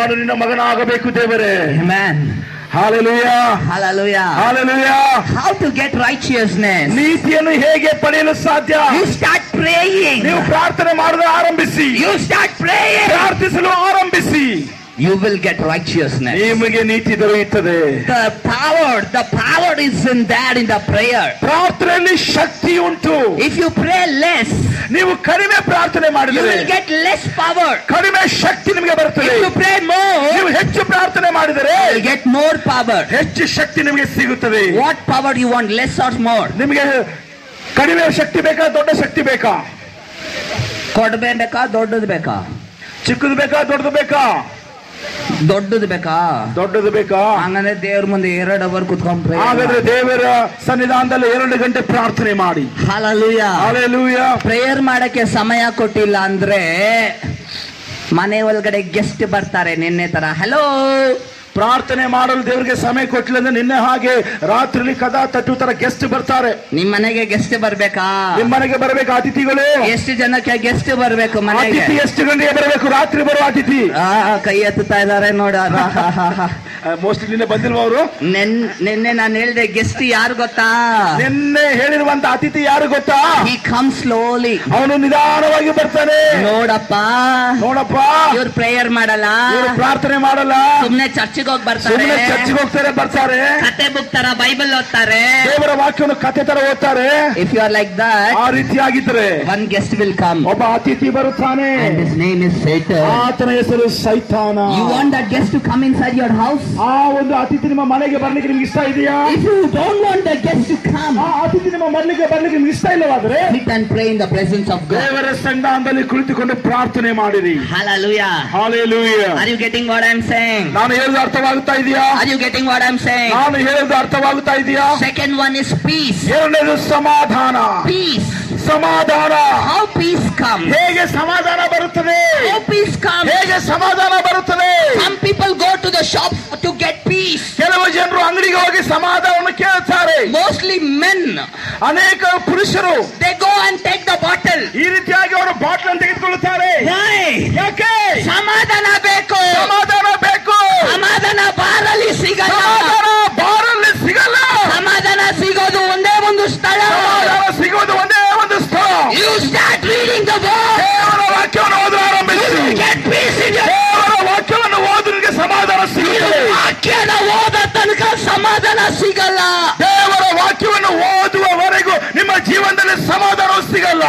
ನಾನು ನಿನ್ನ ಮಗನಾಗಬೇಕು ದೇವರೇ. Amen. Hallelujah. Hallelujah. Hallelujah. How to get righteousness? ನೀತಿಯನ್ನು ಹೇಗೆ ಪಡೆಯಲು ಸಾಧ್ಯ? You start praying. ನೀವು ಪ್ರಾರ್ಥನೆ ಮಾಡಲು ಆರಂಭಿಸಿ. You start praying. ಪ್ರಾರ್ಥಿಸಲು ಆರಂಭಿಸಿ. You will get righteousness. ನಿಮಗೆ ನೀತಿ ದೊರೆಯುತ್ತದೆ. The power is in the prayer. ಪ್ರಾರ್ಥನೆಯಲ್ಲಿ ಶಕ್ತಿ ಉಂಟು. If you pray less, ನೀವು ಕಡಿಮೆ ಪ್ರಾರ್ಥನೆ ಮಾಡಿದರೆ you will get less power. ಕಡಿಮೆ ಶಕ್ತಿ ನಿಮಗೆ ಬರುತ್ತದೆ. If you pray more, ನೀವು ಹೆಚ್ಚು ಪ್ರಾರ್ಥನೆ ಮಾಡಿದರೆ you will get more power. ಹೆಚ್ಚು ಶಕ್ತಿ ನಿಮಗೆ ಸಿಗುತ್ತದೆ. What power you want, less or more? ನಿಮಗೆ ಕಡಿಮೆ ಶಕ್ತಿ ಬೇಕಾ, ದೊಡ್ಡ ಶಕ್ತಿ ಬೇಕಾ? ಕಡಿಮೆ ಬೇಕಾ, ದೊಡ್ಡದು ಬೇಕಾ? ಚಿಕ್ಕದು ಬೇಕಾ, ದೊಡ್ಡದು ಬೇಕಾ? ದೊಡ್ಡದು ಬೇಕಾ? ದೊಡ್ಡದು ಬೇಕಾ? ಹಂಗಂದ್ರೆ ದೇವ್ರ ಮುಂದೆ 2 ಅವರ್ ಕುತ್ಕೊಂಡು ಹಾಗಾದ್ರೆ ದೇವರ ಸನ್ನಿಧಾನದಲ್ಲಿ 2 ಗಂಟೆ ಪ್ರಾರ್ಥನೆ ಮಾಡಿ. Hallelujah. Hallelujah. ಪ್ರೇಯರ್ ಮಾಡಕ್ಕೆ ಸಮಯ ಕೊಟ್ಟಿಲ್ಲ ಅಂದ್ರೆ ಮನೆ ಒಳಗಡೆ ಗೆಸ್ಟ್ ಬರ್ತಾರೆ ನಿನ್ನೆ ತರ. ಹಲೋ, ಪ್ರಾರ್ಥನೆ ಮಾಡಲು ದೇವರಿಗೆ ಸಮಯ ಕೊಟ್ಟಿಲ್ಲ ಅಂದ್ರೆ ನಿನ್ನೆ ಹಾಗೆ ರಾತ್ರಿಲಿ ಕದಾ ತಟ್ಟು ತರ ಗೆಸ್ಟ್ ಬರ್ತಾರೆ. ನಿಮ್ ಮನೆಗೆ ಗೆಸ್ಟ್ ಬರ್ಬೇಕಾ? ನಿಮ್ ಮನೆಗೆ ಬರಬೇಕು ಅತಿಥಿಗಳು. ಎಷ್ಟು ಜನಕ್ಕೆ ಗೆಸ್ಟ್ ಬರ್ಬೇಕು ಮನೆಗೆ? ಅತಿಥಿ ಎಷ್ಟು ಗಂಟೆಗೆ ಬರಬೇಕು? ರಾತ್ರಿ ಬರುವ ಅತಿಥಿ. ಕೈ ಎತ್ತುತ್ತಾ ಇದಾರೆ ನೋಡ. ಮೋಸ್ಟ್ಲಿ ನಿನ್ನೆ ಬಂದಿಲ್ವ ಅವರು? ನಿನ್ನೆ ನಾನು ಹೇಳಿದೆ ಗೆಸ್ಟ್ ಯಾರು ಗೊತ್ತಾ? ನಿನ್ನೆ ಹೇಳಿರುವಂತ ಅತಿಥಿ ಯಾರು ಗೊತ್ತಾ? He comes slowly. ಅವನು ನಿಧಾನವಾಗಿ ಬರ್ತಾನೆ. ನೋಡಪ್ಪ ಇವ್ರು ಪ್ರೇಯರ್ ಮಾಡಲ್ಲ, ಇವರು ಪ್ರಾರ್ಥನೆ ಮಾಡಲ್ಲ, ಸುಮ್ನೆ ಚರ್ಚಿಗೆ ಹೋಗಿ ಬರ್ತಾರೆ, ಚರ್ಚಿಗೆ ಹೋಗ್ತಾರೆ, ಬರ್ತಾರೆ, ಕತೆ ಬುಕ್ ತರ ಬೈಬಲ್ ಓದ್ತಾರೆ, ದೇವರ ವಾಕ್ಯವನ್ನು ಕತೆ ತರ ಓದ್ತಾರೆ. If you are like that, ಆ ರೀತಿಯಾಗಿದ್ರೆ one guest will come. ಒಬ್ಬ ಅತಿಥಿ ಬರುತ್ತಾನೆ. And his name is Satan. ಆತನ ಹೆಸರು ಸೈತಾನ. You want that guest to come inside your house? ಆ ಒಂದು ಅತಿಥಿ ನಿಮ್ಮ ಮನೆಗೆ ಬರ್ಲಿಕ್ಕೆ ನಿಮ್ಗೆ ಇಷ್ಟ ಇದೆಯಾ? If you don't want the guest to come, ಆ ಅತಿಥಿ ನಿಮ್ಮ ಮನೆಗೆ ಬರ್ಲಿಕ್ಕೆ ನಿಮ್ಗೆ ಇಷ್ಟ ಇಲ್ಲವಾದ್ರೆ sit and pray in the presence of God. ದೇವರ ಸನ್ನಿಧಾನದಲ್ಲಿ ಕುಳಿತುಕೊಂಡು ಪ್ರಾರ್ಥನೆ ಮಾಡಿರಿ. Hallelujah. Hallelujah. Are you getting what I'm saying? ನಾನು ಹೇಳೋದು ಅರ್ಥವಾಗುತ್ತಾ ಇದೆಯಾ? Are you getting what I'm saying? ನಾನು ಹೇಳೋದು ಅರ್ಥವಾಗುತ್ತಾ ಇದೆಯಾ? Second one is peace. ಎರಡನೇದು ಸಮಾಧಾನ. Peace. ಸಮಾಧಾನ. How peace comes? ಹೇಗೆ ಸಮಾಧಾನ ಬರುತ್ತದೆ? How peace comes? ಹೇಗೆ ಸಮಾಧಾನ ಬರುತ್ತದೆ? Some people go to the shop to get peace. ಕೆಲವು ಜನರು ಅಂಗಡಿಗೆ ಹೋಗಿ ಸಮಾಧಾನವನ್ನು ಕೇಳುತ್ತಾರೆ. Mostly men. ಅನೇಕ ಪುರುಷರು They go and take the bottle. ಈ ರೀತಿಯಾಗಿ ಅವರು ಬಾಟಲ್ ಅನ್ನು ತೆಗೆದುಕೊಳ್ಳುತ್ತಾರೆ. Why? ಯಾಕೆ? ಸಮಾಧಾನ ಬೇಕು. ಸಮಾಧಾನ ಬೇಕು. ಸಮಾಧಾನ ಬಾರಲ್ಲಿ ಸಿಗಲ್ಲ. ಸಮಾಧಾನ ಬಾರಲ್ಲಿ ಸಿಗಲ್ಲ. ಸಮಾಧಾನ ಸಿಗೋದು ಒಂದೇ ಒಂದು ಸ್ಥಳ. ಸಮಾಧಾನ ಸಿಗೋದು ಒಂದೇ ಒಂದು ಸ್ಥಳ. You start reading the word. ದೇವರ ವಾಕ್ಯವನ್ನು ಓದಲು ಆರಂಭಿಸಿ. Get peace in your. ದೇವರ ವಾಕ್ಯವನ್ನು ಓದುವರಿಗೆ ಸಮಾಧಾನ ಸಿಗುತ್ತದೆ. ವಾಕ್ಯನ ಓದ ತನಕ ಸಮಾಧಾನ ಸಿಗಲ್ಲ. ದೇವರ ವಾಕ್ಯವನ್ನು ಓದುವವರೆಗೂ ನಿಮ್ಮ ಜೀವನದಲ್ಲಿ ಸಮಾಧಾನ ಸಿಗಲ್ಲ.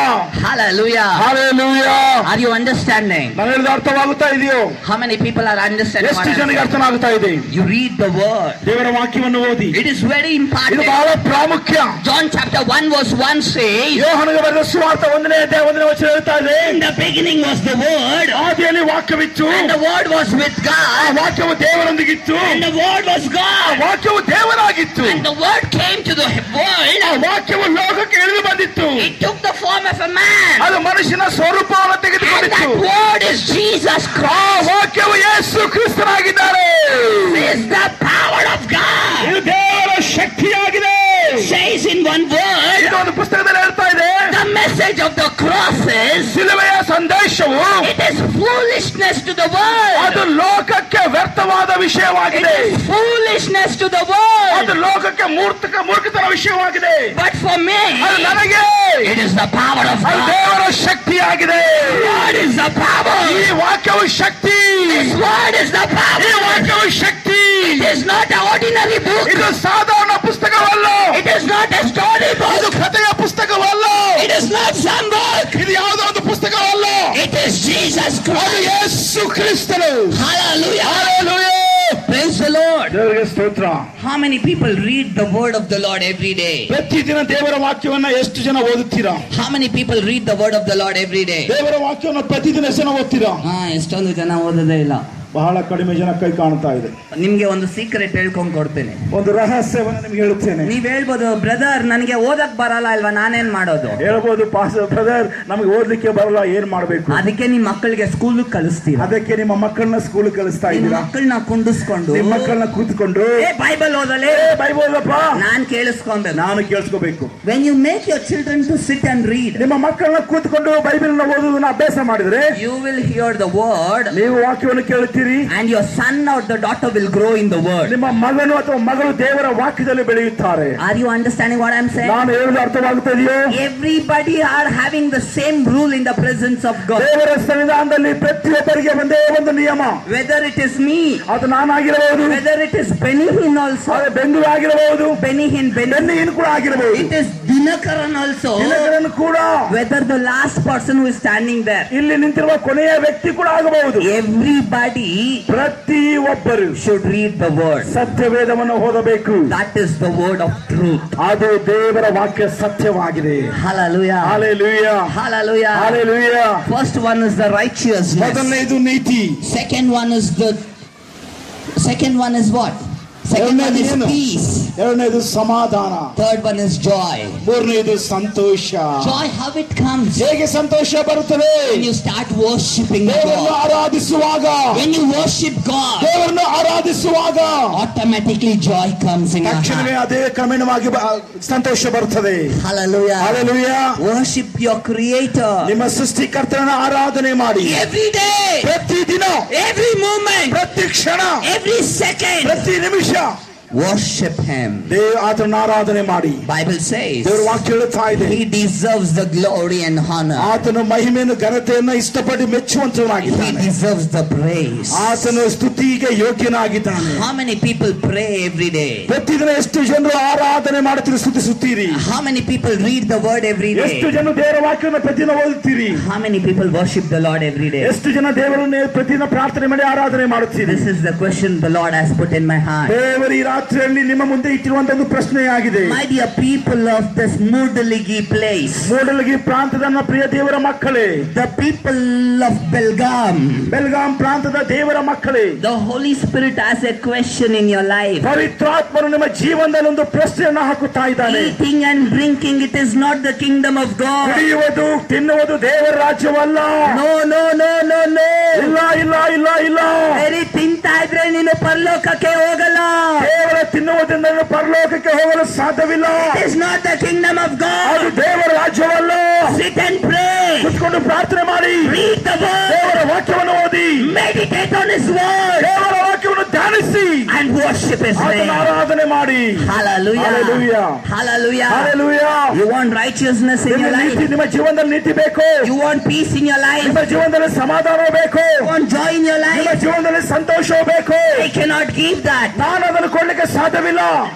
Hallelujah. Hallelujah. Are you understanding? ನಾನು ಹೇಳಿದ ಅರ್ಥವಾಗುತ್ತಾ ಇದೆಯೋ? How many people are understanding? ಎಷ್ಟು ಜನರಿಗೆ ಅರ್ಥವಾಗುತ್ತಾ ಇದೆ? You read the word. ದೇವರ ವಾಕ್ಯವನ್ನು ಓದಿ. It is very ಇದು important. ಬಹಳ ಪ್ರಾಮುಖ್ಯ. John chapter 1 verse 1 says, ಯೋಹಾನನಿಗೆ ಬರೆದ ಸುವಾರ್ತೆ 1ನೇ ಅಧ್ಯಾಯ 1ನೇ ವಚನ ಹೇಳ್ತಾ ಇದೆ, in the beginning was the word, ಆದಿಯಲ್ಲಿ ವಾಕ್ಯವಿತ್ತು, and the word was with ಆ God, ವಾಕ್ಯವು ದೇವರೊಂದಿಗಿತ್ತು, and the word was ಆ God, ವಾಕ್ಯವು ದೇವರಾಗಿತ್ತು, and the word came to the world. ಆ ವಾಕ್ಯವು ಲೋಕಕ್ಕೆ ಇಳಿದು ಬಂದಿತ್ತು, It took the form of a man, ಅದು ಮನುಷ್ಯನ ಸ್ವರೂಪವನ್ನು and ತೆಗೆದುಕೊಂಡಿತ್ತು. that word is Jesus ಆ Christ. ವಾಕ್ಯವು ಯೇಸು ಕ್ರಿಸ್ತನಾಗಿದ್ದಾರೆ. This is the power of God. ಇದು ದೇವರ ಶಕ್ತಿಯಾಗಿದೆ. It says in one word, ಇದು ಒಂದು ಪುಸ್ತಕದಲ್ಲಿ ಹೇಳ್ತಾ ಇದೆ, the message of the cross is, ಸಿಲುಬೆಯ ಸಂದೇಶವು it is foolishness to the world. ಅದು ಲೋಕಕ್ಕೆ ವ್ಯರ್ಥವಾದ ವಿಷಯವಾಗಿದೆ. It is foolishness to the world. ಅದು ಲೋಕಕ್ಕೆ ಮೂರ್ಖತನ ವಿಷಯವಾಗಿದೆ. But for me, ಅದು ನನಗೆ it is the power of ಅದು God. ದೇವರ ಶಕ್ತಿಯಾಗಿದೆ. Word is the power. ಈ ವಾಕ್ಯವು ಶಕ್ತಿ. This word is the ಈ power. ವಾಕ್ಯವು ಶಕ್ತಿ. It is not an ordinary book. ಇದು ಸಾಧಾರಣ ಪುಸ್ತಕವಲ್ಲ. It is not a story ಇದು book. ಕಥೆಯ ಪುಸ್ತಕವಲ್ಲ. It is not some book. ಇದು ಯಾವುದೋ ಒಂದು ಪುಸ್ತಕವಲ್ಲ. It is Jesus ಅದು Christ. ಯೇಸು ಕ್ರಿಸ್ತನು. Hallelujah. Hallelujah. Praise the Lord. ದೇವರಿಗೆ ಸ್ತೋತ್ರ. How many people read the word of the Lord every day? ಪ್ರತಿದಿನ ದೇವರ ವಾಕ್ಯವನ್ನ ಎಷ್ಟು ಜನ ಓದುತ್ತೀರಾ? How many people read the word of the Lord every day? ದೇವರ ವಾಕ್ಯವನ್ನು ಪ್ರತಿದಿನ ಎಷ್ಟು ಜನ ಓದ್ತೀರಾ? ಎಷ್ಟೊಂದು ಜನ ಓದೋದೇ ಇಲ್ಲ. ಬಹಳ ಕಡಿಮೆ ಜನ ಕೈ ಕಾಣ್ತಾ ಇದೆ. ನಿಮ್ಗೆ ಒಂದು ಸೀಕ್ರೆಟ್ ಹೇಳ್ಕೊಂಡ್ ಕೊಡ್ತೇನೆ, ಒಂದು ರಹಸ್ಯವನ್ನು ನಿಮ್ಗೆ ಹೇಳುತ್ತೇನೆ. ನೀವ್ ಹೇಳ್ಬೋದು, ಬ್ರದರ್ ನನಗೆ ಓದಕ್ ಬರಲ್ಲ ಅಲ್ವಾ, ನಾನೇನ್ ಮಾಡೋದು? ಹೇಳ್ಬೋದು, ಬ್ರದರ್ ನಮಗೆ ಓದ್ಲಿಕ್ಕೆ ಬರಲ್ಲ, ಏನ್ ಮಾಡ್ಬೇಕು? ಅದಕ್ಕೆ ನಿಮ್ ಮಕ್ಕಳಿಗೆ ಸ್ಕೂಲ್ ಕಳಿಸ್ತೀರಾ. ಅದಕ್ಕೆ ನಿಮ್ಮ ಮಕ್ಕಳನ್ನ ಸ್ಕೂಲ್ ಕಳಿಸ್ತಾ ಇದ್ದೀರಾ. ಮಕ್ಕಳನ್ನ ಕುಂಡಿಸ್ಕೊಂಡು ನಿಮ್ಮ ಮಕ್ಕಳನ್ನ ಕೂತ್ಕೊಂಡು ಬೈಬಲ್ ಓದಲೇ ಬೈಬಲ್ಪ್ಪ ನಾನ್ ಕೇಳಿಸ್ಕೊಂಡೆ. ನಾನು ಕೇಳಿಸ್ಕೋಬೇಕು. When you make your children to sit and read, ನಿಮ್ಮ ಮಕ್ಕಳನ್ನ ಕೂತ್ಕೊಂಡು ಬೈಬಲ್ ಓದುವುದನ್ನ ಅಭ್ಯಾಸ ಮಾಡಿದ್ರೆ you will hear the word. ನೀವು ವಾಕ್ಯವನ್ನು ಕೇಳುತ್ತೀರಿ. ಬೆಳೆಯುತ್ತೀರಿ. And your son or the daughter will grow in the word. ನಿಮ್ಮ ಮಗನು ಅಥವಾ ಮಗಳು ದೇವರ ವಾಕ್ಯದಲ್ಲಿ ಬೆಳೆಯುತ್ತಾರೆ. Are you understanding what I'm saying? ನಾನು ಹೇಳುವುದು ಅರ್ಥವಾಗುತ್ತದೆಯೋ? Everybody are having the same rule in the presence of God. ದೇವರ ಸನ್ನಿಧಾನದಲ್ಲಿ ಪ್ರತಿಯೊಬ್ಬರಿಗೆ ಒಂದೇ ಒಂದು ನಿಯಮ. Whether it is me, ಅದು ನಾನಾಗಿರಬಹುದು. whether it is Benihin also, ಅದು ಬೆಂದು ಆಗಿರಬಹುದು. Benihin ಕೂಡ ಆಗಿರಬಹುದು. it is Dinakaran also, Dinakaran ಕೂಡ, whether the last person who is standing there, ಇಲ್ಲಿ ನಿಂತಿರುವ ಕೊನೆಯ ವ್ಯಕ್ತಿ ಕೂಡ ಆಗಬಹುದು. everybody ಪ್ರತಿಯೊಬ್ಬರು should read the word. ಸತ್ಯವೇದವನ್ನು ಓದಬೇಕು. That is the word of truth. ಅದು ದೇವರ ವಾಕ್ಯ ಸತ್ಯವಾಗಿದೆ. Hallelujah. Hallelujah. Hallelujah. Hallelujah. First one is the righteousness. ಮೊದಲನೇದು ನೀತಿ. Second one is what? Second one is peace. ಎರಡನೇದು ಸಮಾಧಾನ. Third one is joy. ಮೂರನೇದು ಸಂತೋಷ. Joy, how it comes? ಹೇಗೆ ಸಂತೋಷ ಬರುತ್ತದೆ? When you start worshiping ದೇವರನ್ನು God. ಆರಾಧಿಸುವಾಗ, When you worship God, ದೇವರನ್ನು ಆರಾಧಿಸುವಾಗ automatically joy comes in your ತಕ್ಷಣವೇ heart. ಅದೇ ಕ್ರಮೇಣವಾಗಿ ಸಂತೋಷ ಬರುತ್ತದೆ. Hallelujah. Hallelujah. Worship your creator. ನಿಮ್ಮ ಸೃಷ್ಟಿಕರ್ತನ ಆರಾಧನೆ ಮಾಡಿ. Every day, ಪ್ರತಿದಿನ, every moment, ಪ್ರತಿ ಕ್ಷಣ, every second, ಪ್ರತಿ ನಿಮಿಷ worship him. ಆತನ ಆರಾಧನೆ ಮಾಡಿ. Bible says ದೇವರ ವಾಕ್ಯ ಹೇಳುತ್ತಾ ಇದೆ, he deserves the glory and honor. ಆತನು ಮಹಿಮೆಯನ್ನು ಘನತೆಯನ್ನು ಇಷ್ಟಪಟ್ಟು He ಮೆಚ್ಚುವಂತನಾಗಿದ್ದಾನೆ. deserves the praise. ಆತನು ಸ್ತುತಿಗೆ ಯೋಗ್ಯನಾಗಿದ್ದಾನೆ. How many people pray every day? ಪ್ರತಿದಿನ ಎಷ್ಟು ಜನರು ಆರಾಧನೆ ಮಾಡುತ್ತೀರಿ, ಸ್ತುತಿಸುತ್ತೀರಿ? How many people read the word every ಎಷ್ಟು day? ಜನ ದೇವರ ವಾಕ್ಯವನ್ನು ಪ್ರತಿದಿನ ಓದುತ್ತೀರಿ? How many people worship the Lord every day? ಎಷ್ಟು ಜನ ದೇವರನ್ನು ಪ್ರತಿದಿನ ಪ್ರಾರ್ಥನೆ ಮಾಡಿ ಆರಾಧನೆ ಮಾಡುತ್ತೀರಿ? This is the question the Lord has put in my heart. ದೇವರು ಈ ರಾತ್ರಿಯಲ್ಲಿ ನಿಮ್ಮ ಮುಂದೆ ಇಟ್ಟಿರುವಂತಹ ಒಂದು ಪ್ರಶ್ನೆಯಾಗಿದೆ. My dear people of this Mudaligi place, Mudalagi ಪ್ರಾಂತದ ನನ್ನ ಪ್ರಿಯ ದೇವರ ಮಕ್ಕಳೇ, the people of Belgaum, Belgaum ಪ್ರಾಂತದ ದೇವರ ಮಕ್ಕಳೇ, the Holy Spirit has a question in your life. ಪವಿತ್ರಾತ್ಮನು ನಿಮ್ಮ ಜೀವನದಲ್ಲಿ ಒಂದು ಪ್ರಶ್ನೆಯನ್ನು ಹಾಕುತ್ತಾ ಇದ್ದಾನೆ. Eating and drinking, it is not the kingdom of God. ಕುಡಿಯುವುದು ತಿನ್ನುವುದು ದೇವರ ರಾಜ್ಯವಲ್ಲ. No, no, no, no, no. ಇಲ್ಲ ಇಲ್ಲ ಇಲ್ಲ ಇಲ್ಲ. ಬರೀ ತಿಂತಾ ಇದ್ರೆ ನೀನು ಪರಲೋಕಕ್ಕೆ ಹೋಗಲ್ಲ. ಕೇವಲ ತಿನ್ನುವುದರಿಂದ ನೀನು ಪರಲೋಕಕ್ಕೆ ಹೋಗಲು ಸಾಧ್ಯವಿಲ್ಲ. It is not the kingdom of ಅದು God. ದೇವರ ರಾಜ್ಯವಲ್ಲ. Sit and pray. ಕುತ್ಕೊಂಡು ಪ್ರಾರ್ಥನೆ ಮಾಡಿ. Read the word. ದೇವರ ವಾಕ್ಯವನ್ನು ಓದಿ. Meditate on His word. ದೇವರ ವಾಕ್ಯವನ್ನು ಧ್ಯಾನಿಸಿ And worship His ಆತನ name. ಆರಾಧನೆ ಮಾಡಿ. Hallelujah. Hallelujah. Hallelujah. Hallelujah. You want righteousness in your life? ನಿಮ್ಮ ಜೀವನದಲ್ಲಿ ನೀತಿ ಬೇಕು. You want peace in your life? ನಿಮ್ಮ ಜೀವನದಲ್ಲಿ ಸಮಾಧಾನ ಬೇಕು. You want joy in your ನಿಮ್ಮ life? ಜೀವನದಲ್ಲಿ ಸಂತೋಷ ಬೇಕು. I cannot give that. ನಾನು ಅದನ್ನು ಕೊಡ್ಲಿಕ್ಕೆ ಸಾಧ್ಯವಿಲ್ಲ.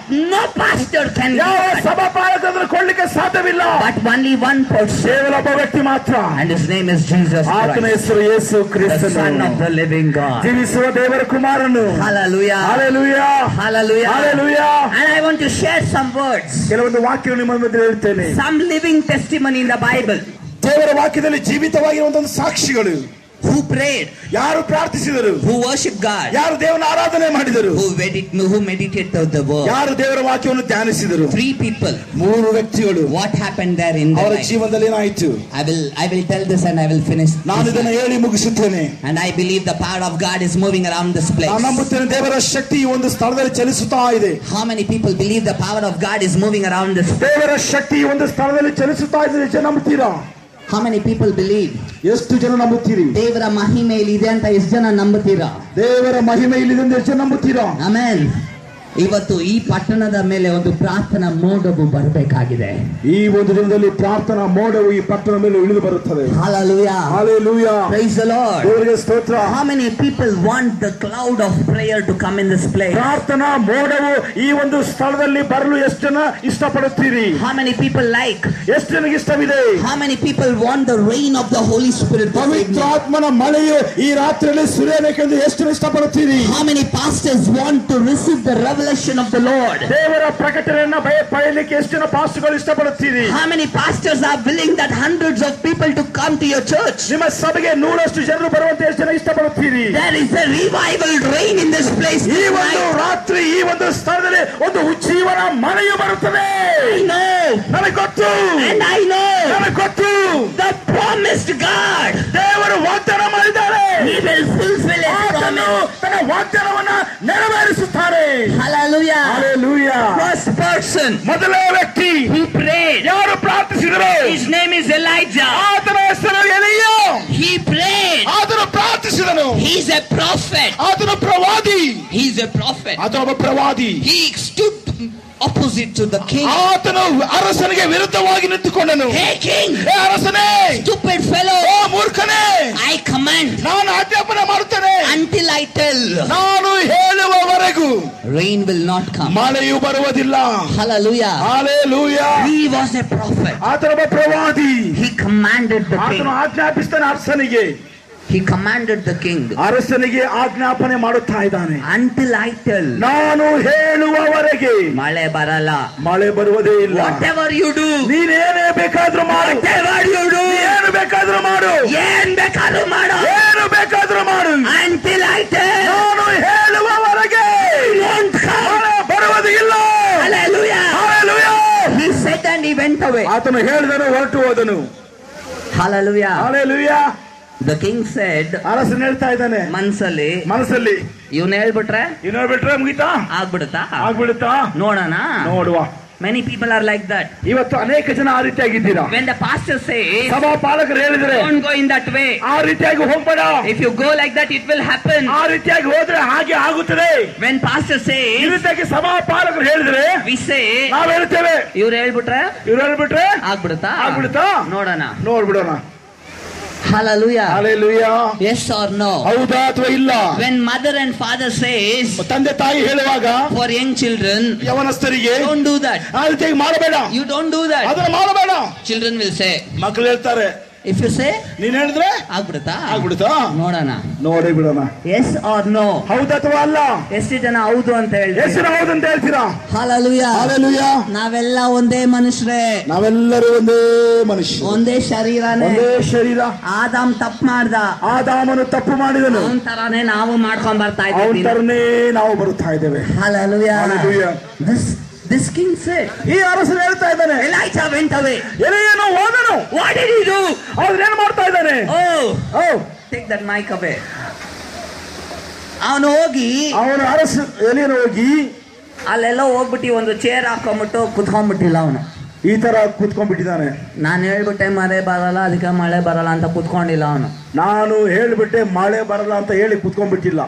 No pastor can give ಯಾವ that. ಸಭಾಪಾಲಕ ಅದನ್ನು ಕೊಡ್ಲಿಕ್ಕೆ ಸಾಧ್ಯವಿಲ್ಲ. But only one person. ಕೇವಲ ಒಬ್ಬ ವ್ಯಕ್ತಿ ಮಾತ್ರ. And His name is Jesus ಆತನ Christ, ಹೆಸರು ಯೇಸು the Son ಕ್ರಿಸ್ತನು, of the living God. ಜೀವಿಸುವ ದೇವರ ಕುಮಾರನು. Hallelujah. Hallelujah. Hallelujah. Hallelujah. And I want to share some words. ಕೆಲವೊಂದು ವಾಕ್ಯಗಳು ನಿಮ್ಮ ಮುಂದೆ ಹೇಳ್ತೇನೆ. Some living testimony in the Bible. ದೇವರ ವಾಕ್ಯದಲ್ಲಿ ಜೀವಿತವಾಗಿರುವಂತಹ ಸಾಕ್ಷಿಗಳು. Who prayed? ಯಾರು ಪ್ರಾರ್ಥಿಸಿದರು? Who worshiped God? ಯಾರು ದೇವರ ಆರಾಧನೆ ಮಾಡಿದರು? Who meditated the word? ಯಾರು ದೇವರ ವಾಕ್ಯವನ್ನು ಧ್ಯಾನಿಸಿದರು? 3 people. 3 ವ್ಯಕ್ತಿಗಳು. What happened there in their ಅವರ life? ಜೀವನದಲ್ಲಿ ಏನಾಯಿತು? I will tell this and I will finish. ನಾನು ಇದನ್ನು ಹೇಳಿ ಮುಗಿಸುತ್ತೇನೆ. And I believe the power of God is moving around this place. ನಾನು ನಂಬುತ್ತೇನೆ ದೇವರ ಶಕ್ತಿ ಈ ಒಂದು ಸ್ಥಳದಲ್ಲಿ ಚಲಿಸುತ್ತಾ ಇದೆ. How many people believe the power of God is moving around this place? ದೇವರ ಶಕ್ತಿ ಈ ಒಂದು ಸ್ಥಳದಲ್ಲಿ ಚಲಿಸುತ್ತಾ ಇದೆ. ಜನ ನಂಬುತ್ತೀರಾ? How many people believe? ಎಷ್ಟು ಜನ ನಂಬುತ್ತೀರಿ? ದೇವರ ಮಹಿಮೆ ಇದೆ ಅಂತ ಎಷ್ಟು ಜನ ನಂಬುತ್ತೀರಾ? ದೇವರ ಮಹಿಮೆ ಇಲ್ಲಿದೆ ಅಂತ ಎಷ್ಟು ಜನ ನಂಬುತ್ತೀರಾ? ಆಮೆನ್. ಇವತ್ತು ಈ ಪಟ್ಟಣದ ಮೇಲೆ ಒಂದು ಪ್ರಾರ್ಥನಾ ಮೋಡವು ಬರಬೇಕಾಗಿದೆ. ಈ ಒಂದು ದಿನದಲ್ಲಿ ಪ್ರಾರ್ಥನಾ ಮೋಡವು ಈ ಪಟ್ಟಣದ ಮೇಲೆ ಇಳಿದು ಬರುತ್ತದೆ. Hallelujah. Hallelujah. Praise the Lord. ದೇವರಿಗೆ ಸ್ತೋತ್ರ. How many people want the cloud of prayer to come in this place? ಪ್ರಾರ್ಥನಾ ಮೋಡವು ಈ ಒಂದು ಸ್ಥಳದಲ್ಲಿ ಬರಲು ಎಷ್ಟು ಜನ ಇಷ್ಟಪಡುತ್ತೀರಿ? How many people like? ಎಷ್ಟು ಜನಕ್ಕೆ ಇಷ್ಟವಿದೆ? How many people want the rain of the Holy Spirit? ಪವಿತ್ರಾತ್ಮನ ಮಳೆಯು ಈ ರಾತ್ರಿಯಲ್ಲಿ ಸುರಿಯಬೇಕೆಂದು ಎಷ್ಟು ಜನ ಇಷ್ಟಪಡುತ್ತೀರಿ? How many pastors want to receive the revelation of the Lord? ದೇವರ ಪ್ರಕಟಣೆಯನ್ನು ಪಡೆಯಲಿಕ್ಕೆ ಎಷ್ಟು ಜನ ಪಾಸ್ಟರ್ಗಳು ಇಷ್ಟಪಡುತ್ತೀರಿ? How many pastors are willing that hundreds of people to come to your church? ನಿಮ್ಮ ಸಭೆಗೆ 100ರಷ್ಟು ಜನರು ಬರುವಂತೆ ಎಷ್ಟು ಜನ ಇಷ್ಟಪಡುತ್ತೀರಿ? There is a revival rain in this place ಈ ಒಂದು tonight. ರಾತ್ರಿ ಈ ಒಂದು ಸ್ಥಳದಲ್ಲಿ ಒಂದು ಉಜ್ಜೀವನ ಮಳೆಯು ಬರುತ್ತದೆ. I know. ನನಗೆ ಗೊತ್ತು. And I know. ನನಗೆ ಗೊತ್ತು. The promised God, ದೇವರು ವಾಗ್ದಾನ ಮಾಡಿದ್ದಾರೆ. He will fulfill His ಆತನು promise. ತನ್ನ ವಾಗ್ದಾನವನ್ನ ನೆರವೇರಿಸುತ್ತಾರೆ. Hallelujah. Hallelujah. First person ಮೊದಲೇ ವ್ಯಕ್ತಿ who prayed, ಯಾರು ಪ್ರಾರ್ಥಿಸಿದರು? his name is Elijah. ಆತನ ಹೆಸರು ಎಲೀಯ. He prayed. ಆತನು ಪ್ರಾರ್ಥಿಸಿದನು. He's a prophet. ಆತನು ಪ್ರವಾದಿ. He's a prophet. ಆತನೊಬ್ಬ ಪ್ರವಾದಿ. He stood opposite to the king. ಆತನು ಅರಸನಿಗೆ ವಿರುದ್ಧವಾಗಿ ನಿಂತುಕೊಂಡನು. Hey king, ಏ ಅರಸನೇ, stupid fellow, O ಮೂರ್ಖನೇ, I command ನಾನು ಆಜ್ಞಾಪನೆ ಮಾಡುತ್ತೇನೆ, until I tell, ನಾನು ಹೇಳುವವರೆಗೂ rain will not come. ಮಳೆಯು ಬರುವುದಿಲ್ಲ. Hallelujah. Hallelujah. He was a prophet. ಆತನೊಬ್ಬ ಪ್ರವಾದಿ. He commanded the king. ಆತನು ಆಜ್ಞಾಪಿಸ್ತಾನೆ ಅರಸನಿಗೆ. He commanded the king. ಅರಸನಿಗೆ ಆಜ್ಞಾಪನೆ ಮಾಡುತ್ತಾ ಇದ್ದಾನೆ. Until I tell, ನಾನು ಹೇಳುವವರೆಗೆ ಮಳೆ ಬರಲ್ಲ. ಮಳೆ ಬರುವುದೇ ಇಲ್ಲ. Whatever you do, ನೀನೇನೇ ಬೇಕಾದ್ರೂ ಮಾಡು. whatever you do, ಏನು ಬೇಕಾದ್ರೂ ಮಾಡು. ಏನ್ ಬೇಕಾದ್ರೂ ಮಾಡು. ಏನು ಬೇಕಾದ್ರೂ ಮಾಡು. Until I tell, ನಾನು ಹೇಳುವವರೆಗೆ won't come. ಮಳೆ ಬರುವುದೇ ಇಲ್ಲ. Hallelujah. Hallelujah. He said and he went away. ಆತನು ಹೇಳಿದನು, ಹೊರಟು ಹೋದನು. Hallelujah. Hallelujah. The king said, Arasan ಹೇಳ್ತಾ ಇದ್ದಾನೆ ಮನಸ್ಸಲ್ಲಿ, ಇವನ್ ಹೇಳ್ಬಿಟ್ರೆ ಇನ್ನು ಹೇಳ್ಬಿಟ್ರೆ ಮುಗಿತಾ, ಆಗ್ಬಿಡುತ್ತಾ, ನೋಡೋಣ, ನೋಡುವ. Many people are like that. ಇವತ್ತು ಅನೇಕ ಜನ ಆ ರೀತಿಯಾಗಿದ್ದೀರಾ. When the pastor says, ಸಭಾ ಪಾಲಕರು ಹೇಳಿದ್ರೆ, don't go in that way, ಆ ರೀತಿಯಾಗಿ ಹೋಗ್ಬೇಡ. if you go like that it will happen. ಆ ರೀತಿಯಾಗಿ ಹೋದ್ರೆ ಹಾಗೆ ಆಗುತ್ತದೆ. When pastor ಈ says, ರೀತಿಯಾಗಿ ಸಭಾ ಪಾಲಕರು ಹೇಳಿದ್ರೆ we say, ನಾವು ಹೇಳ್ತೇವೆ, ಇವ್ರು ಹೇಳ್ಬಿಟ್ರೆ ಆಗ್ಬಿಡುತ್ತಾ, ನೋಡ್ಬಿಡೋಣ. Hallelujah. Hallelujah. Yes or no? ಹೌದಾ ಅಥವಾ ಇಲ್ಲ? When mother and father says, ತಂದೆ ತಾಯಿ ಹೇಳುವಾಗ for young children, ಯವನಸ್ಥರಿಗೆ don't do that. ಆ ರೀತಿಯಾಗಿ ಮಾಡಬೇಡ, You don't do that. ಅದನ್ನ ಮಾಡಬೇಡ. Children will say, ಮಕ್ಕಳು ಹೇಳ್ತಾರೆ, if you say, ನೀನ್ ಹೇಳಿದ್ರೆ ಆಗ್ಬಿಡುತ್ತಾ, ನೋಡೋಣ. ನೋಡಿ ಬಿಡೋಣ. Yes or no? ಹೌದಾ ಅಥವಾ ಅಲ್ಲ? ಎಷ್ಟು ಜನ ಹೌದು ಅಂತ ಎಷ್ಟು ಹೌದು ಅಂತ ಹೇಳ್ತೀರಾ? Hallelujah. Hallelujah. ನಾವೆಲ್ಲ ಒಂದೇ ಮನುಷ್ಯರೇ, ನಾವೆಲ್ಲರೂ ಒಂದೇ ಮನುಷ್ಯ, ಒಂದೇ ಶರೀರನೇ. ಒಂದೇ ಶರೀರ. ಆದಾಮ್ ತಪ್ಪು ಮಾಡ್ದ, ಆದಾಮನು ತಪ್ಪು ಮಾಡಿದನು, ಅವನ್ ತರಾನೇ ನಾವು ಮಾಡ್ಕೊಂಡ್ ಬರ್ತಾ ಅವನ ಇದ್ದೀವಿ. ತರನೇ ನಾವು ಬರುತ್ತಾ ಇದ್ದೇವೆ. Hallelujah. Hallelujah. This king said, ಈ ಅರಸನು ಹೇಳ್ತಾ ಇದ್ದಾನೆ, Elijah went away. ಎಲೀಯನು ಹೋದನು. What did he do? ಅವ್ರೇನ್ ಮಾಡ್ತಾ ಇದ್ದಾನೆ? Take that mic away. ಅವನು ಎಲೀಯನು ಹೋಗಿ ಅಲ್ಲೆಲ್ಲ ಹೋಗ್ಬಿಟ್ಟು ಒಂದು ಚೇರ್ ಹಾಕೊಂಡ್ಬಿಟ್ಟು ಕುತ್ಕೊಂಡ್ಬಿಟ್ಟಿಲ್ಲ. ಅವನು ಈ ತರ ಕುತ್ಕೊಂಡ್ಬಿಟ್ಟಿದ್ದಾನೆ. ನಾನು ಹೇಳ್ಬಿಟ್ಟೆ ಮಳೆ ಬರಲ್ಲ, ಅದಕ್ಕೆ ಮಳೆ ಬರಲ್ಲ ಅಂತ ಕುತ್ಕೊಂಡಿಲ್ಲ. ಅವನು ನಾನು ಹೇಳ್ಬಿಟ್ಟೆ ಮಳೆ ಬರಲ್ಲ ಅಂತ ಹೇಳಿ ಕುತ್ಕೊಂಡ್ಬಿಟ್ಟಿಲ್ಲ.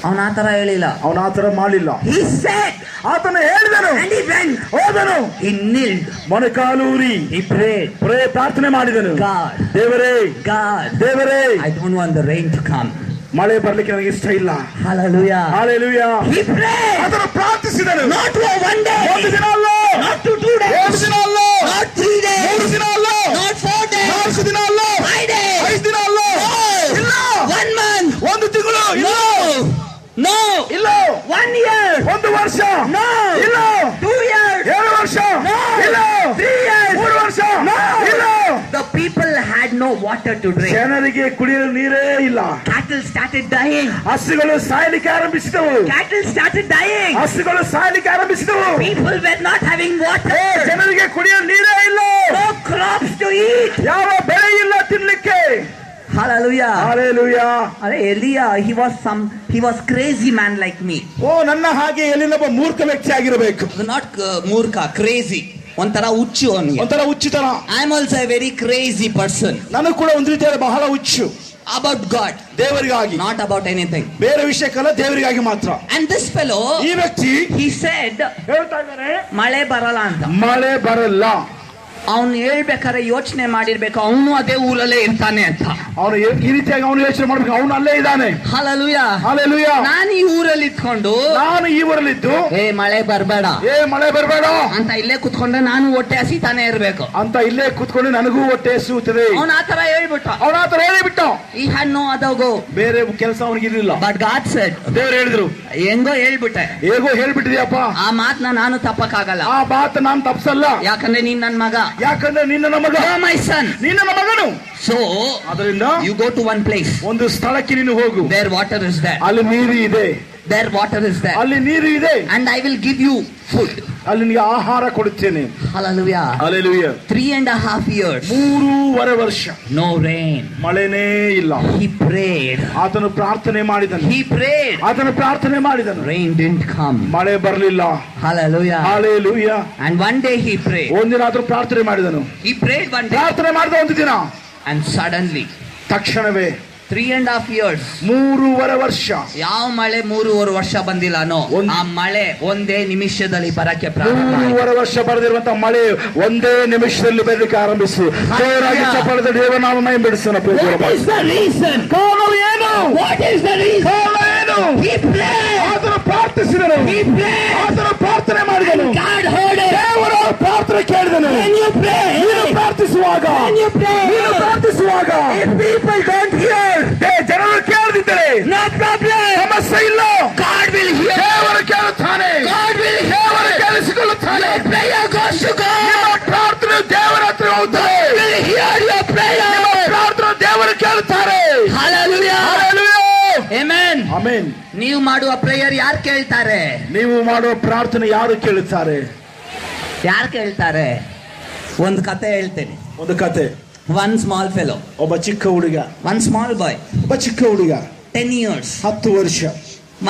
ಅವನ ಆ ತರ ಹೇಳಿಲ್ಲ, ಅವನ ಆ ತರ ಮಾಡಿಲ್ಲ. He said, ಆತನು ಹೇಳಿದನು, and he went, ಹೋದನು, he knelt, ಮೊಣಕಾಲೂರಿ, he prayed, ಪ್ರಾರ್ಥನೆ ಮಾಡಿದನು. God, ದೇವರೇ, I don't want the rain to come. ಮಳೆ ಬರ್ಲಿಕ್ಕೆ ನನಗೆ ಇಷ್ಟ ಇಲ್ಲ. Hallelujah. Hallelujah. He prayed, ಆತನು ಪ್ರಾರ್ಥಿಸಿದನು. not for one day, ಒಂದು ದಿನ ಅಲ್ಲ, not to 2 days, 2 ದಿನ ಅಲ್ಲ, not 3 days, 3 ದಿನ ಅಲ್ಲ, not 4 days, 4 ದಿನ ಅಲ್ಲ, 5 days, 5 ದಿನ ಅಲ್ಲ, ಇಲ್ಲ, 1 month, 1 ತಿಂಗಳು, no, ಇಲ್ಲ, 1 year, 1 ವರ್ಷ, ಇಲ್ಲ, 2 years, 7 ವರ್ಷ, ಇಲ್ಲ, 3 years, 3 ವರ್ಷ, ಇಲ್ಲ. The people had no water to drink. ಜನರಿಗೆ ಕುಡಿಯಲು ನೀರೇ ಇಲ್ಲ. Cattle started dying. ಹಸುಗಳು ಸಾಯಲಿಕ್ಕೆ ಆರಂಭಿಸಿದವು. ಹಸುಗಳು ಸಾಯಲಿಕ್ಕೆ ಆರಂಭಿಸಿದವು. People were not having water. ಜನರಿಗೆ ಕುಡಿಯಲು ನೀರೇ ಇಲ್ಲ. No crops to eat. ಯಾವ ಬೆಳೆ ಇಲ್ಲ ತಿನ್ಲಿಕ್ಕೆ. Hallelujah. Hallelujah. Are Elia, he was crazy man like me. ನನ್ನ ಹಾಗೆ ಎಲ್ಲಿನೊಬ್ಬ ಮೂರ್ಖ ವ್ಯಕ್ತಿ ಆಗಿರಬೇಕು. Not ಮೂರ್ಖ, crazy. ಒಂಥರ ಹುಚ್ಚು ಅವನಿಗೆ, ಒಂಥರ ಹುಚ್ಚುತನ. I am also a very crazy person. ನಾನು ಕೂಡ ಒಂದು ರೀತಿಯಾದ ಬಹಳ ಹುಚ್ಚು. About God, ದೇವರಿಗಾಗಿ, not about anything. ಬೇರೆ ವಿಷಯಕ್ಕಲ್ಲ, ದೇವರಿಗಾಗಿ ಮಾತ್ರ. And this fellow, ಈ ವ್ಯಕ್ತಿ, he said, ಹೇಳ್ತಾ ಇದ್ದಾನೆ, ಮಳೆ ಬರಲ್ಲ ಅಂತ. ಮಳೆ ಬರಲ್ಲ. ಅವನು ಹೇಳ್ಬೇಕಾದ್ರೆ ಯೋಚನೆ ಮಾಡಿರ್ಬೇಕು, ಅವನು ಅದೇ ಊರಲ್ಲೇ ಇರ್ತಾನೆ ಅಂತ. ಅವನು ಈ ರೀತಿಯಾಗಿ ಅವನು ಯೋಚನೆ ಮಾಡ್ಬೇಕು, ಅವನು ಅಲ್ಲೇ ಇದ್ದಾನೆ. Hallelujah. Hallelujah. ನಾನು ಈ ಊರಲ್ಲಿ ಇದ್ಕೊಂಡು, ನಾನು ಈ ಊರಲ್ಲಿದ್ದು, ಮಳೆ ಬರಬೇಡ ಅಂತ ಇಲ್ಲೇ ಕುತ್ಕೊಂಡ್ರೆ ನಾನು ಹೊಟ್ಟೆ ಹಸಿತಾನೆ ಇರ್ಬೇಕು ಅಂತ ಇಲ್ಲೇ ಕುತ್ಕೊಂಡು ನನಗೂ ಹೊಟ್ಟೆ ಹಸಿಯುತ್ತದೆ. ಅವನ ಆತರ ಹೇಳ್ಬಿಟ್ಟ, ಈ ಹಣ್ಣು ಅದೋಗು, ಬೇರೆ ಕೆಲಸ ಅವನಿಗೆ ಇರಲಿಲ್ಲ. ಬಟ್ ಗಾಡ್ ಸೆಡ್, ದೇವರು ಹೇಳಿದ್ರು, ಹೇಗೋ ಹೇಳ್ಬಿಟ್ಟಿದ್ಯಪ್ಪ, ಆ ಮಾತನ್ನ ನಾನು ತಪ್ಪಕ್ಕಾಗಲ್ಲ. ಆ ಮಾತು ನಾನು ತಪ್ಸಲ್ಲ, ಯಾಕಂದ್ರೆ ನೀನ್ ನನ್ ಮಗ, ಯಾಕಂದ್ರೆ ನಿನ್ನ ಮಗ, ಮೈ ಸನ್, ನಿನ್ನ ಮಗನು. ಸೊ ಅದರಿಂದ you go to one place, ಒಂದು ಸ್ಥಳಕ್ಕೆ ನೀನು ಹೋಗು, ದೇರ್ ವಾಟರ್ ಇಸ್ ದೇರ್, ಅಲ್ಲಿ ನೀರು ಇದೆ. there water is there, ಅಲ್ಲಿ ನೀರು ಇದೆ, and I will give you food. ಅಲ್ಲಿ ನಿನಗೆ ಆಹಾರ ಕೊಡುತ್ತೇನೆ. Hallelujah. Hallelujah. 3.5 years, 3.5 ವರ್ಷ no rain. ಮಳೆನೇ ಇಲ್ಲ. He prayed. ಆತನು ಪ್ರಾರ್ಥನೆ ಮಾಡಿದನು. He prayed. ಆತನು ಪ್ರಾರ್ಥನೆ ಮಾಡಿದನು. Rain didn't come. ಮಳೆ ಬರಲಿಲ್ಲ. Hallelujah. Hallelujah. And one day he prayed. ಒಂದಿನ ಆತನು ಪ್ರಾರ್ಥನೆ ಮಾಡಿದನು. He prayed one day, ಪ್ರಾರ್ಥನೆ ಮಾಡಿದ ಒಂದು ದಿನ, and suddenly ತಕ್ಷಣವೇ 3.5 years, 3.5 ವರ್ಷ ಯಾವ ಮಳೆ 3.5 ವರ್ಷ ಬಂದಿಲ್ಲನೋ ಆ ಮಳೆ ಒಂದೇ ನಿಮಿಷದಲ್ಲಿ ಬರಕ್ಕೆ ಪ್ರಾರಂಭ ಆಯ್ತು. 3.5 ವರ್ಷ ಬರೆದಿರುವಂತಹ ಮಳೆ ಒಂದೇ ನಿಮಿಷದಲ್ಲಿ ಬರಲಿಕ್ಕೆ ಆರಂಭಿಸಿ. ದೇವರಾಗಿ ಚಪ್ಪಳದ ದೇವನಾಮ ಮಹಿಮೆ ಬಿಡಿಸೋಣ. What is the reason? ಕಾರಣವು ಏನು? What is the reason? ಕಾರಣ ಏನು? He prayed. ಆತನು ಪ್ರಾರ್ಥಿಸಿದನು. He prayed. ಆತನು ಪ್ರಾರ್ಥನೆ ಮಾಡಿದನು. God heard it. ದೇವರು ಪ್ರಾರ್ಥನೆ ಕೇಳಿದನು. When you pray, ನೀನು ಪ್ರಾರ್ಥಿಸುವಾಗ, when you pray, ನೀನು ಪ್ರಾರ್ಥಿಸುವಾಗ, if people don't hear, ಜನರು ಕೇಳದಿದ್ದರೆ no problem. ಸಮಸ್ಯೆ ಇಲ್ಲ. God will hear. ದೇವರು ಕೇಳುತ್ತಾನೆ. God will hear. ದೇವರು ಕೇಳಿಸಿಕೊಳ್ಳುತ್ತಾನೆ. Your prayer goes to God. ನಿಮ್ಮ ಪ್ರಾರ್ಥನೆ ದೇವರ ಹತ್ರ ಹೋಗುತ್ತದೆ. God will hear your prayer. ನಿಮ್ಮ ಪ್ರಾರ್ಥನೆ ದೇವರು ಕೇಳುತ್ತಾರೆ. Hallelujah. Hallelujah. Amen. Amen. ನೀವು ಮಾಡುವ ಪ್ರೇಯರ್ ಯಾರು ಕೇಳ್ತಾರೆ? ನೀವು ಮಾಡುವ ಪ್ರಾರ್ಥನೆ ಯಾರು ಕೇಳುತ್ತಾರೆ? ಯಾರು ಕೇಳ್ತಾರೆ? ಒಂದು ಕತೆ ಹೇಳ್ತೇನೆ. ಒಂದು ಕತೆ. One small fellow, ಒಬ್ಬ ಚಿಕ್ಕ ಹುಡುಗ, one small boy, ಒಬ್ಬ ಚಿಕ್ಕ ಹುಡುಗ 10 years. 10 ವರ್ಷ.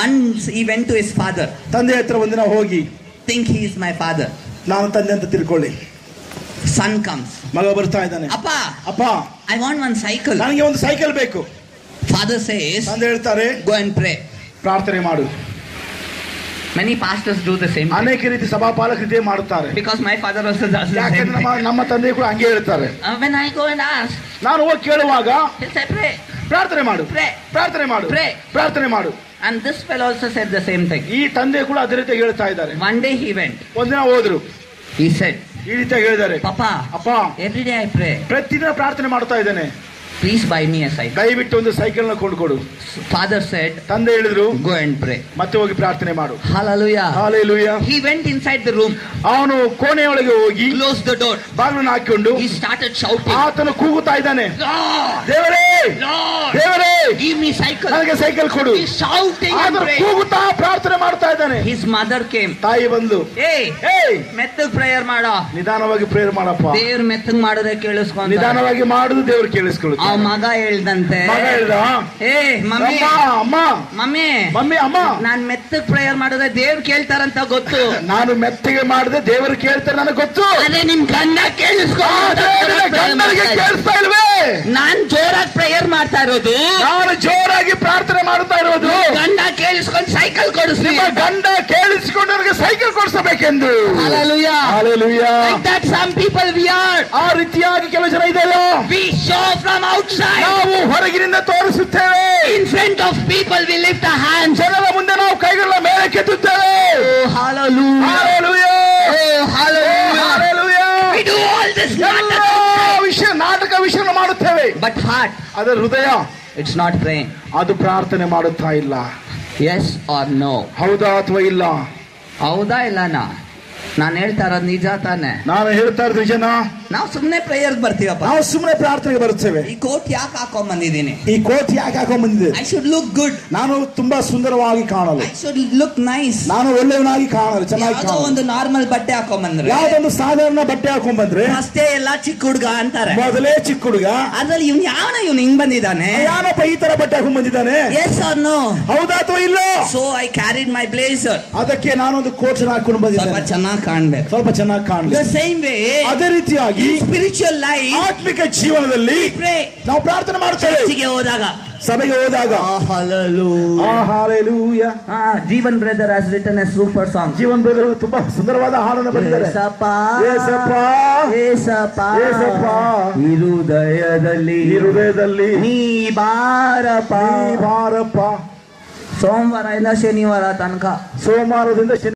Once he went to his father. ತಂದೆ ಹತ್ರ ಒಂದಿನ ಹೋಗಿ, Think he is my father. ನಾನು ತಂದೆ ಅಂತ ತಿಳ್ಕೊಳ್ಳಿ. Son comes. ಮಗ ಬರ್ತಾ ಇದ್ದಾನೆ. ಅಪ್ಪ, ಅಪ್ಪ, I want one cycle. ನನಗೆ ಒಂದು ಸೈಕಲ್ ಬೇಕು. Father says, ತಂದೆ ಹೇಳ್ತಾರೆ, go and pray. ಪ್ರಾರ್ಥನೆ ಮಾಡು. Many pastors do the same thing. ಅನೇಕ ರೀತಿ ಸಭಾಪಾಲಕರು ಇದೇ ಮಾಡುತ್ತಾರೆ. Because my father also does the same ಯಾಕಂದ್ರೆ thing. ನಮ್ಮ ತಂದೆ ಕೂಡ ಹಂಗೆ ಹೇಳ್ತಾರೆ. When I go and ask, ನಾನು ಹೋಗಿ ಕೇಳುವಾಗ he'll say, pray. ಪ್ರಾರ್ಥನೆ ಮಾಡು, Pray. ಪ್ರಾರ್ಥನೆ ಮಾಡು, Pray. ಪ್ರಾರ್ಥನೆ ಮಾಡು. And this fellow also said the same thing. ಈ ತಂದೆ ಕೂಡ ಅದೇ ರೀತಿ ಹೇಳ್ತಾ ಇದ್ದಾರೆ. One day he went. ಒಂದಿನ ಹೋದ್ರು. He said, ಈ ರೀತಿ ಹೇಳಿದ್ದಾರೆ, Papa, ಅಪ್ಪ, every day I pray. ಪ್ರತಿದಿನ ಪ್ರಾರ್ಥನೆ ಮಾಡ್ತಾ ಇದ್ದೇನೆ. Please buy me a cycle. ದಯವಿಟ್ಟು ಒಂದು ಸೈಕಲ್ ನ ಕೊಂಡುಕೊಡು. Father said, ತಂದೆ ಹೇಳಿದ್ರು, go and pray. ಮತ್ತೆ ಹೋಗಿ ಪ್ರಾರ್ಥನೆ ಮಾಡು. Hallelujah. Hallelujah. He went inside the room. ಅವನು ಕೋಣೆಯೊಳಗೆ ಹೋಗಿ Closed the door. ಬಾಗಿಲನ್ನು ಹಾಕಿಕೊಂಡು He started shouting, ಆತನು ಕೂಗುತ್ತಾ ಇದ್ದಾನೆ, Lord, ದೇವರೇ, Lord, ದೇವರೇ, give me cycle. ನನಗೆ ಸೈಕಲ್ ಕೊಡು. He's shouting and ಆತನು praying. ಕೂಗುತ್ತಾ ಪ್ರಾರ್ಥನೆ ಮಾಡ್ತಾ ಇದ್ದಾನೆ. His mother came. ತಾಯಿ ಬಂದು, Hey, ಏಯ್, ಮೆತ್ತಗ್ ಪ್ರೇಯರ್ ಮಾಡೋ. ನಿಧಾನವಾಗಿ ಪ್ರೇಯರ್ ಮಾಡಪ್ಪ. ದೇವ್ರ ಮೆತ್ತಗ್ ಮಾಡಿದ್ರೆ ಕೇಳಿಸ್ಕೊಂತ. ನಿಧಾನವಾಗಿ ಮಾಡುದು ದೇವರು ಆ ಕೇಳಿಸ್ಕೊಳ್ಳುತ್ತೆ. ಮಗ ಹೇಳ್ದಂತೆ, ಮಗ ಹೇಳ್ದ, ಏ ಮಮ್ಮಿ, ಅಮ್ಮ, ಮಮ್ಮಿ, ಮಮ್ಮಿ, ಅಮ್ಮ, ನಾನ್ ಮೆತ್ತಗ್ ಪ್ರೇಯರ್ ಮಾಡಿದ್ರೆ ದೇವ್ರು ಕೇಳ್ತಾರಂತ ಗೊತ್ತು. ನಾನು ಮೆತ್ತಗೆ ಮಾಡಿದೆ ದೇವರು ಕೇಳ್ತಾರೆ ನನಗೆ ಗೊತ್ತು. ಅದೇ ನಿಮ್ ಗಂಡ ಗಂಡನಿಗೆ ಕೇಳಿಸ್ತಾ ಇಲ್ವೇ? ನಾನ್ ಜೋರಾಗಿ ಪ್ರೇಯರ್ ಮಾಡ್ತಾ ಇರೋದು, ನಾನು ಜೋರಾಗಿ ಪ್ರಾರ್ಥನೆ ಮಾಡುತ್ತಾ ಇರೋದು. ಗಂಡ ಕೇಳಿಸ್ಕೊಂಡು ಸೈಕಲ್ ಕೊಡಿಸಿ. ನಿಮ್ಮ ಗಂಡ ಕೇಳಿಸಿಕೊಂಡು ನನಗೆ cycle ಕೊಡಿಸಬೇಕೆಂದು. Hallelujah. Hallelujah. Like that some people we are. ಆ ರೀತಿಯಾಗಿ ಕೆಲವು ಜನ ಇದೆಯಲ್ಲ, We show from outside. ನಾವು ಹೊರಗಿನಿಂದ ತೋರಿಸುತ್ತೇವೆ. In front of people we lift our hands. ಜನರ ಮುಂದೆ ನಾವು ಕೈಗಳನ್ನ ಮೇಲೆ ಕೆತ್ತುತ್ತೇವೆ. Oh, hallelujah. Hallelujah. Oh, hallelujah. Hallelujah. We do all this ಎಲ್ಲ ನಾಟಕ ವಿಷಯ ಮಾಡುತ್ತೇವೆ. but heart, ಅದರ ಹೃದಯ, it's not praying. ಅದು ಪ್ರಾರ್ಥನೆ ಮಾಡುತ್ತಾ ಇಲ್ಲ. Yes or no? ಹೌದಾ ಅಥವಾ ಇಲ್ಲ? ಹೌದಾ ಇಲ್ಲನಾ? ನಾನು ಹೇಳ್ತಾ ಇರೋದು ನಿಜ ತಾನೆ? ನಾನು ಹೇಳ್ತಾ ಇರೋದು ನಿಜನಾ? ನಾವು ಸುಮ್ನೆ ಪ್ರೇಯರ್ ಬರ್ತೀವಪ್ಪ. ನಾವು ಸುಮ್ಮನೆ ಪ್ರಾರ್ಥನೆಗೆ ಬರುತ್ತೇವೆ. ಈ ಕೋಟ್ ಯಾಕೆ ಹಾಕೊಂಡ್ ಬಂದಿದ್ದೀನಿ? ಈ ಕೋಟ್ ಯಾಕೆ ಹಾಕೊಂಡ್ ಬಂದಿದೆ? I should look good. ನಾನು ತುಂಬಾ ಸುಂದರವಾಗಿ ಕಾಣಲು, I should look nice. ನಾನು ಒಳ್ಳೆಯವನಾಗಿ ಕಾಣಲು, ಚೆನ್ನಾಗಿ ಯಾವುದೋ ಕಾಣಲು. ಒಂದು ನಾರ್ಮಲ್ ಬಟ್ಟೆ ಹಾಕೊಂಡ್ ಬಂದ್ರೆ, ಯಾವ್ದೊಂದು ಸಾಧಾರಣ ಬಟ್ಟೆ ಹಾಕೊಂಡ್ ಬಂದ್ರೆ ಅಷ್ಟೇ ಎಲ್ಲ ಚಿಕ್ಕ ಹುಡುಗ ಅಂತಾರೆ. ಮೊದಲೇ ಚಿಕ್ಕ ಹುಡುಗ, ಅದ್ರಲ್ಲಿ ಇವ್ನು ಹಿಂಗ್ ಬಂದಿದ್ದಾನೆ. ಯಾನಪ್ಪ ಈ ತರ ಬಟ್ಟೆ ಹಾಕೊಂಡ್ ಬಂದಿದ್ದಾನೆ? Yes or no? ಹೌದಾ ಅಥವಾ ಇಲ್ಲ? So I carried my blazer. ಅದಕ್ಕೆ ನಾನೊಂದು ಕೋಟ್ ಹಾಕೊಂಡು ಸ್ವಲ್ಪ ಬಂದಿದ್ದೇನೆ, ಚೆನ್ನಾಗಿ ಕಾಣ್ಬೇಕು. ಸ್ವಲ್ಪ ಚೆನ್ನಾಗಿ ಕಾಣಲಿ. The same way, ಅದೇ ರೀತಿಯಾಗಿ spiritual life, ಆತ್ಮಿಕ ಜೀವನದಲ್ಲಿ pray. ನಾವು ಪ್ರಾರ್ಥನೆ ಮಾಡುತ್ತೇವೆ. ಚರ್ಚಿಗೆ ಹೋದಾಗ, ಸಭೆಗೆ ಹೋದಾಗ. Hallelujah. Jeevan brother has written a super song. Jeevan brother ತುಂಬಾ ಸುಂದರವಾದ ಹಾಡನ್ನು ಬರೆದಿದ್ದಾರೆ. ಏಸಪ್ಪ, ಏಸಪ್ಪ, ಏಸಪ್ಪ, ಏಸಪ್ಪ, ಈ ಹೃದಯದಲ್ಲಿ, ಈ ಹೃದಯದಲ್ಲಿ ನೀ ಬಾರಪ್ಪ, ನೀ ಬಾರಪ್ಪ. ಸೋಮವಾರ ಇಲ್ಲ ಶನಿವಾರ ತನಕ, ಸೋಮವಾರದಿಂದ